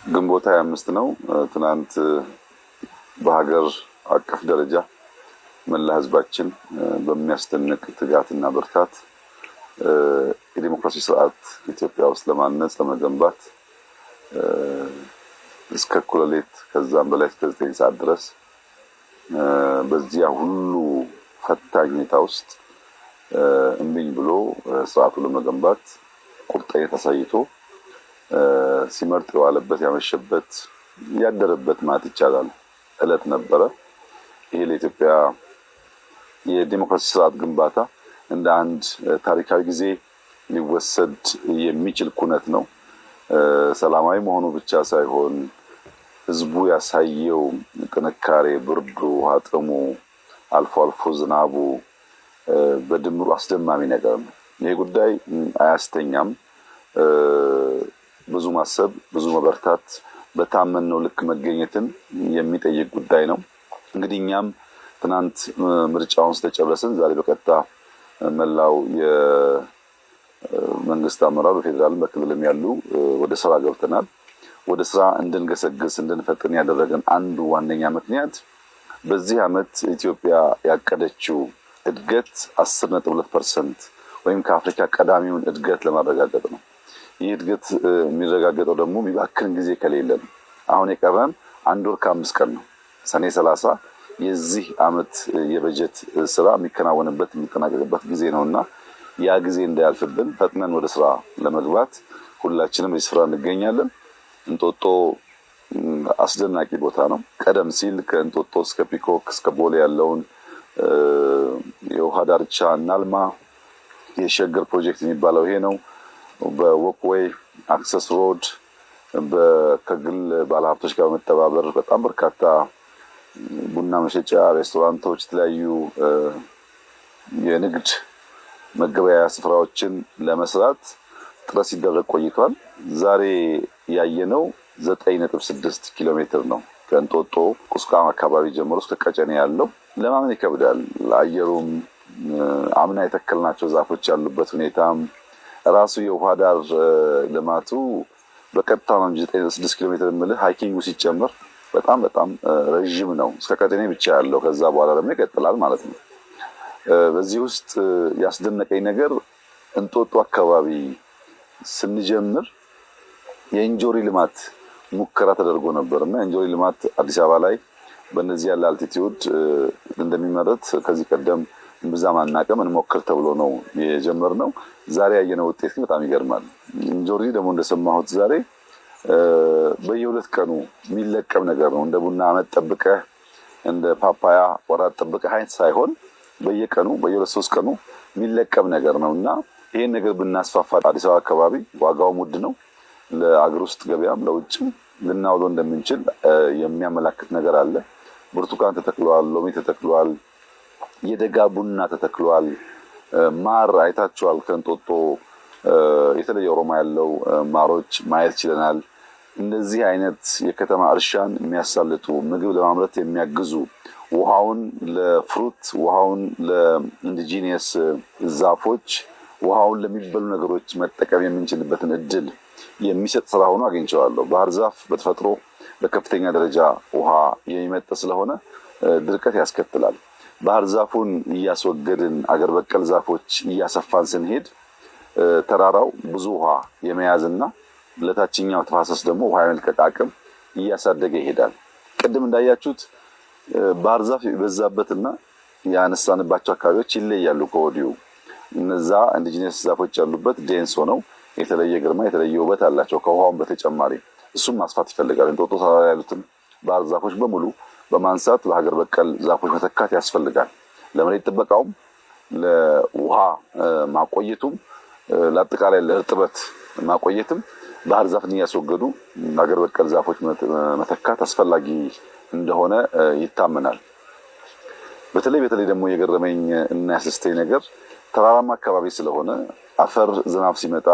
ግንቦት 25 ነው። ትናንት በሀገር አቀፍ ደረጃ መላ ህዝባችን በሚያስደንቅ ትጋትና ብርታት የዲሞክራሲ ስርዓት ኢትዮጵያ ውስጥ ለማነጽ ለመገንባት እስከ እኩለ ሌሊት ከዛም በላይ እስከ 9 ሰዓት ድረስ በዚያ ሁሉ ፈታኝ ሁኔታ ውስጥ እምቢኝ ብሎ ስርዓቱን ለመገንባት ቁርጠኝነት አሳይቶ ሲመርጥ የዋለበት ያመሸበት ያደረበት ማለት ይቻላል እለት ነበረ። ይሄ ለኢትዮጵያ የዲሞክራሲ ስርዓት ግንባታ እንደ አንድ ታሪካዊ ጊዜ ሊወሰድ የሚችል ኩነት ነው። ሰላማዊ መሆኑ ብቻ ሳይሆን ህዝቡ ያሳየው ጥንካሬ፣ ብርዱ፣ አጥሙ፣ አልፎ አልፎ ዝናቡ በድምሩ አስደማሚ ነገር ነው። ይሄ ጉዳይ አያስተኛም። ብዙ ማሰብ፣ ብዙ መበርታት፣ በታመነው ልክ መገኘትን የሚጠይቅ ጉዳይ ነው። እንግዲህ እኛም ትናንት ምርጫውን ስለጨረስን ዛሬ በቀጥታ መላው የመንግስት አመራር በፌዴራልም በክልልም ያሉ ወደ ስራ ገብተናል። ወደ ስራ እንድንገሰግስ እንድንፈጥን ያደረገን አንዱ ዋነኛ ምክንያት በዚህ ዓመት ኢትዮጵያ ያቀደችው እድገት 10.2% ወይም ከአፍሪካ ቀዳሚውን እድገት ለማረጋገጥ ነው። ይህ እድገት የሚረጋገጠው ደግሞ የሚባክን ጊዜ ከሌለ ነው። አሁን የቀረን 1 ወር ከ5 ቀን ነው። ሰኔ 30 የዚህ ዓመት የበጀት ስራ የሚከናወንበት የሚጠናቀቅበት ጊዜ ነውና ያ ጊዜ እንዳያልፍብን ፈጥነን ወደ ስራ ለመግባት ሁላችንም በዚህ ስራ እንገኛለን። እንጦጦ አስደናቂ ቦታ ነው። ቀደም ሲል ከእንጦጦ እስከ ፒኮክ እስከ ቦሌ ያለውን የውሃ ዳርቻ እናልማ። የሸገር ፕሮጀክት የሚባለው ይሄ ነው። በወክዌይ አክሰስ ሮድ ከግል ባለሀብቶች ጋር በመተባበር በጣም በርካታ ቡና መሸጫ፣ ሬስቶራንቶች፣ የተለያዩ የንግድ መገበያያ ስፍራዎችን ለመስራት ጥረት ሲደረግ ቆይቷል። ዛሬ ያየነው 9.6 ኪሎ ሜትር ነው። ከእንጦጦ ቁስቋም አካባቢ ጀምሮ እስከ ቀጨኔ ያለው ለማመን ይከብዳል። አየሩም አምና የተከልናቸው ዛፎች ያሉበት ሁኔታም ራሱ የውሃ ዳር ልማቱ በቀጥታ ነው 9.6 ኪሎ ሜትር የምልህ ሃይኪንጉ ሲጨምር በጣም ረጅም ነው። እስከ ቀጨኔ ብቻ ያለው ከዛ በኋላ ደግሞ ይቀጥላል ማለት ነው። በዚህ ውስጥ ያስደነቀኝ ነገር እንጦጦ አካባቢ ስንጀምር የእንጆሪ ልማት ሙከራ ተደርጎ ነበርና የእንጆሪ ልማት አዲስ አበባ ላይ በእነዚህ ያለ አልቲቲዩድ እንደሚመረት ከዚህ ቀደም ብዛም አናውቅም፣ እንሞክር ተብሎ ነው የጀመርነው። ዛሬ ያየነው ውጤት ግን በጣም ይገርማል። እንጆሪ ደግሞ እንደሰማሁት ዛሬ በየ2 ቀኑ የሚለቀም ነገር ነው። እንደ ቡና ዓመት ጠብቀህ እንደ ፓፓያ ወራት ጠብቀህ አይነት ሳይሆን በየቀኑ በየ2-3 ቀኑ የሚለቀም ነገር ነውና ይሄን ነገር ብናስፋፋ አዲስ አበባ አካባቢ ዋጋው ውድ ነው። ለአገር ውስጥ ገበያም ለውጭም ልናውለው እንደምንችል የሚያመላክት ነገር አለ። ብርቱካን ተተክሏል፣ ሎሚ ተተክሏል፣ የደጋ ቡና ተተክሏል። ማር አይታችኋል። ከእንጦጦ የተለየ ኦሮማ ያለው ማሮች ማየት ችለናል። እንደዚህ አይነት የከተማ እርሻን የሚያሳልጡ ምግብ ለማምረት የሚያግዙ ውሃውን ለፍሩት ውሃውን ለኢንዲጂኒየስ ዛፎች ውሃውን ለሚበሉ ነገሮች መጠቀም የምንችልበትን እድል የሚሰጥ ስራ ሆኖ አግኝቼዋለሁ። ባህር ዛፍ በተፈጥሮ በከፍተኛ ደረጃ ውሃ የሚመጥ ስለሆነ ድርቀት ያስከትላል። ባህር ዛፉን እያስወገድን አገር በቀል ዛፎች እያሰፋን ስንሄድ ተራራው ብዙ ውሃ የመያዝና ለታችኛው ተፋሰስ ደግሞ ውሃ የመልቀቅ አቅም እያሳደገ ይሄዳል። ቅድም እንዳያችሁት ባህር ዛፍ የበዛበትና ያነሳንባቸው አካባቢዎች ይለያሉ ከወዲሁ። እነዛ ኢንዲጂነስ ዛፎች ያሉበት ዴንስ ሆነው የተለየ ግርማ የተለየ ውበት አላቸው ከውሃውን በተጨማሪ። እሱም ማስፋት ይፈልጋል። እንጦጦ ተራራ ያሉትን ባህር ዛፎች በሙሉ በማንሳት በሀገር በቀል ዛፎች መተካት ያስፈልጋል። ለመሬት ጥበቃውም ለውሃ ማቆየቱም ለአጠቃላይ ለእርጥበት ማቆየትም ባህር ዛፍን እያስወገዱ ሀገር በቀል ዛፎች መተካት አስፈላጊ እንደሆነ ይታመናል። በተለይ ደግሞ የገረመኝ እና ያስደስተኝ ነገር ተራራማ አካባቢ ስለሆነ አፈር ዝናብ ሲመጣ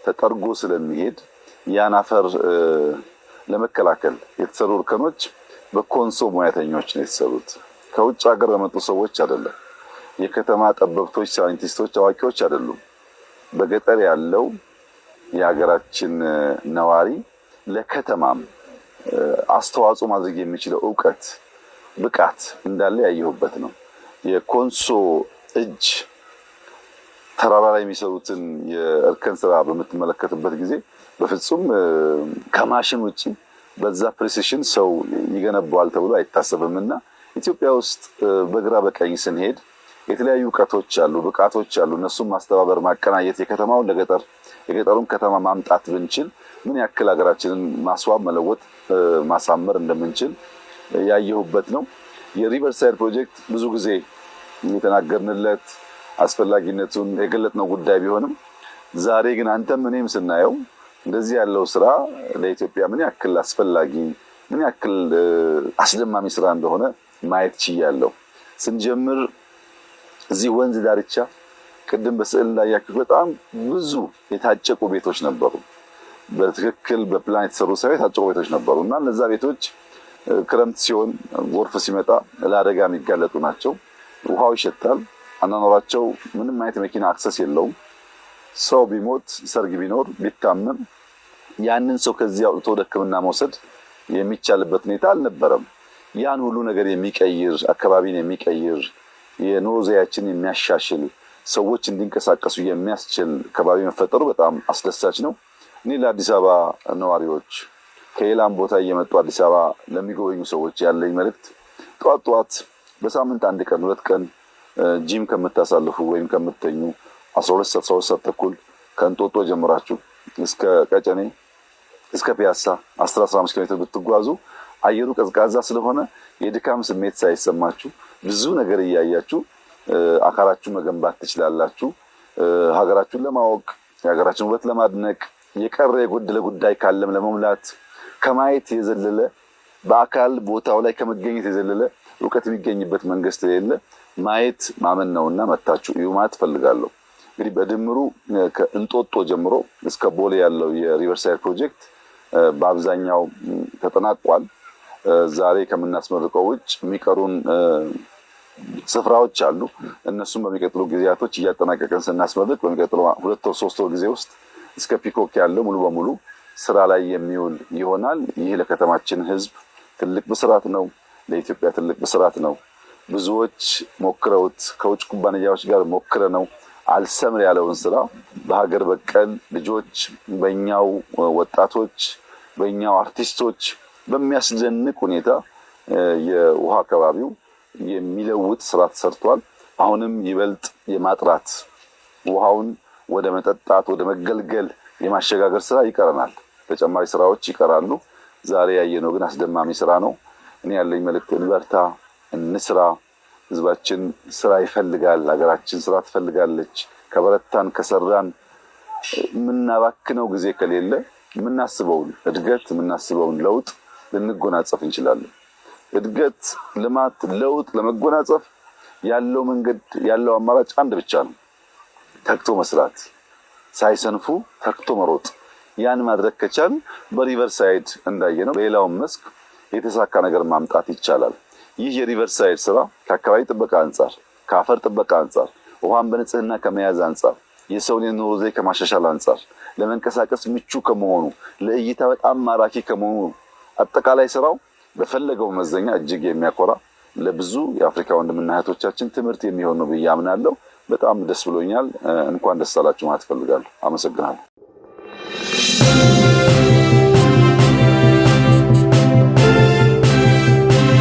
ተጠርጎ ስለሚሄድ ያን አፈር ለመከላከል የተሰሩ እርከኖች በኮንሶ ሙያተኞች ነው የተሰሩት። ከውጭ ሀገር በመጡ ሰዎች አይደለም። የከተማ ጠበብቶች፣ ሳይንቲስቶች፣ አዋቂዎች አይደሉም። በገጠር ያለው የሀገራችን ነዋሪ ለከተማም አስተዋጽኦ ማድረግ የሚችለው ዕውቀት ብቃት እንዳለ ያየሁበት ነው። የኮንሶ እጅ ተራራ ላይ የሚሰሩትን የእርከን ስራ በምትመለከትበት ጊዜ በፍጹም ከማሽን ውጪ በዛ ፕሪሲሽን ሰው ይገነባዋል ተብሎ አይታሰብምና ኢትዮጵያ ውስጥ በግራ በቀኝ ስንሄድ የተለያዩ ዕውቀቶች አሉ፣ ብቃቶች አሉ። እነሱም ማስተባበር፣ ማቀናየት የከተማውን ለገጠር የገጠሩን ከተማ ማምጣት ብንችል ምን ያክል ሀገራችንን ማስዋብ፣ መለወጥ፣ ማሳመር እንደምንችል ያየሁበት ነው። የሪቨርሳይድ ፕሮጀክት ብዙ ጊዜ የተናገርንለት አስፈላጊነቱን የገለጥነው ጉዳይ ቢሆንም ዛሬ ግን አንተም እኔም ስናየው እንደዚህ ያለው ስራ ለኢትዮጵያ ምን ያክል አስፈላጊ ምን ያክል አስደማሚ ስራ እንደሆነ ማየት ችያለሁ። ስንጀምር እዚህ ወንዝ ዳርቻ ቅድም በስዕል ላይ ያክል በጣም ብዙ የታጨቁ ቤቶች ነበሩ። በትክክል በፕላን የተሰሩ ሳይሆን የታጨቁ ቤቶች ነበሩና እነዛ ቤቶች ክረምት ሲሆን ጎርፍ ሲመጣ ለአደጋ የሚጋለጡ ናቸው። ውሃው ይሸታል። አናኖራቸው ምንም አይነት መኪና አክሰስ የለውም። ሰው ቢሞት ሰርግ ቢኖር ቢታመም ያንን ሰው ከዚህ አውጥቶ ወደ ሕክምና መውሰድ የሚቻልበት ሁኔታ አልነበረም። ያን ሁሉ ነገር የሚቀይር አካባቢን የሚቀይር የኑሮ ዘያችን የሚያሻሽል ሰዎች እንዲንቀሳቀሱ የሚያስችል አካባቢ መፈጠሩ በጣም አስደሳች ነው። እኔ ለአዲስ አበባ ነዋሪዎች ከሌላም ቦታ እየመጡ አዲስ አበባ ለሚጎበኙ ሰዎች ያለኝ መልእክት ጠዋት ጠዋት በሳምንት አንድ ቀን ሁለት ቀን ጂም ከምታሳልፉ ወይም ከምትተኙ 12 ሰዓት ተኩል ከእንጦጦ ጀምራችሁ እስከ ቀጨኔ እስከ ፒያሳ 10-15 ኪሎ ሜትር ብትጓዙ አየሩ ቀዝቃዛ ስለሆነ የድካም ስሜት ሳይሰማችሁ ብዙ ነገር እያያችሁ አካላችሁን መገንባት ትችላላችሁ። ሀገራችሁን ለማወቅ የሀገራችሁን ውበት ለማድነቅ የቀረ የጎደለ ጉዳይ ካለም ለመሙላት ከማየት የዘለለ በአካል ቦታው ላይ ከመገኘት የዘለለ ዕውቀት የሚገኝበት መንግስት ስለሌለ ማየት ማመን ነውና መታችሁ እዩ ማለት ፈልጋለሁ። እንግዲህ በድምሩ ከእንጦጦ ጀምሮ እስከ ቦሌ ያለው የሪቨርሳይድ ፕሮጀክት በአብዛኛው ተጠናቋል። ዛሬ ከምናስመርቀው ውጭ የሚቀሩን ስፍራዎች አሉ። እነሱም በሚቀጥሉ ጊዜያቶች እያጠናቀቀን ስናስመርቅ በሚቀጥሉ 2 ወር 3 ወር ጊዜ ውስጥ እስከ ፒኮክ ያለው ሙሉ በሙሉ ስራ ላይ የሚውል ይሆናል። ይህ ለከተማችን ህዝብ ትልቅ ብስራት ነው፣ ለኢትዮጵያ ትልቅ ብስራት ነው። ብዙዎች ሞክረውት ከውጭ ኩባንያዎች ጋር ሞክረነው አልሰምር ያለውን ስራ በሀገር በቀል ልጆች በእኛው ወጣቶች በእኛው አርቲስቶች በሚያስደንቅ ሁኔታ የውሃ አካባቢው የሚለውጥ ስራ ተሰርቷል። አሁንም ይበልጥ የማጥራት ውሃውን ወደ መጠጣት ወደ መገልገል የማሸጋገር ስራ ይቀረናል። ተጨማሪ ስራዎች ይቀራሉ። ዛሬ ያየነው ግን አስደማሚ ስራ ነው። እኔ ያለኝ መልእክት እንበርታ፣ እንስራ። ህዝባችን ስራ ይፈልጋል። ሀገራችን ስራ ትፈልጋለች። ከበረታን ከሰራን የምናባክነው ጊዜ ከሌለ የምናስበውን እድገት የምናስበውን ለውጥ ልንጎናጸፍ እንችላለን። እድገት፣ ልማት፣ ለውጥ ለመጎናጸፍ ያለው መንገድ ያለው አማራጭ አንድ ብቻ ነው። ተግቶ መስራት፣ ሳይሰንፉ ተግቶ መሮጥ። ያን ማድረግ ከቻልን በሪቨርሳይድ እንዳየነው በሌላው መስክ የተሳካ ነገር ማምጣት ይቻላል። ይህ የሪቨርሳይድ ስራ ከአካባቢ ጥበቃ አንጻር፣ ከአፈር ጥበቃ አንጻር፣ ውሃን በንጽህና ከመያዝ አንጻር፣ የሰውን የኑሮ ዘዬ ከማሻሻል አንጻር፣ ለመንቀሳቀስ ምቹ ከመሆኑ፣ ለእይታ በጣም ማራኪ ከመሆኑ አጠቃላይ ስራው በፈለገው መዘኛ እጅግ የሚያኮራ ለብዙ የአፍሪካ ወንድምና እህቶቻችን ትምህርት የሚሆን ነው ብዬ አምናለሁ። በጣም ደስ ብሎኛል። እንኳን ደስ አላችሁ ማለት ፈልጋለሁ። አመሰግናለሁ።